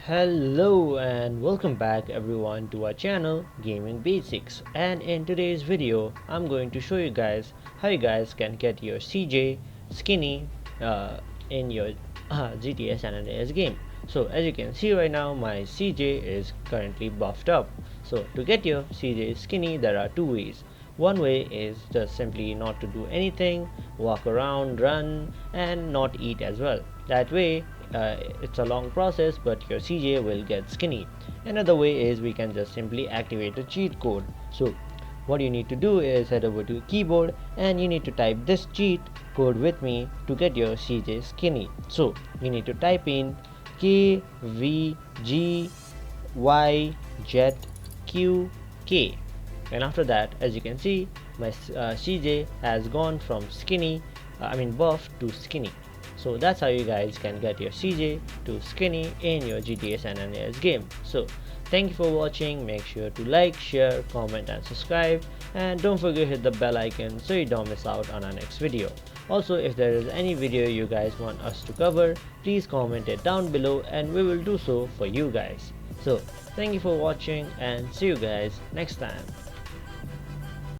Hello and welcome back everyone to our channel Gaming Basics, and in today's video I'm going to show you guys how you guys can get your CJ skinny in your GTA San Andreas game. So as you can see right now, my CJ is currently buffed up. So to get your CJ skinny, there are two ways. One way is just simply not to do anything, walk around, run, and not eat as well. That way, it's a long process, but your CJ will get skinny. Another way is we can just simply activate a cheat code. So, what you need to do is head over to keyboard and you need to type this cheat code with me to get your CJ skinny. So, you need to type in KVGY jet QK, and after that, as you can see, my CJ has gone from skinny buff to skinny. So that's how you guys can get your CJ to skinny in your GTA San Andreas game. So thank you for watching. Make sure to like, share, comment and subscribe, and don't forget to hit the bell icon so you don't miss out on our next video. Also, if there is any video you guys want us to cover, please comment it down below and we will do so for you guys. So thank you for watching and see you guys next time.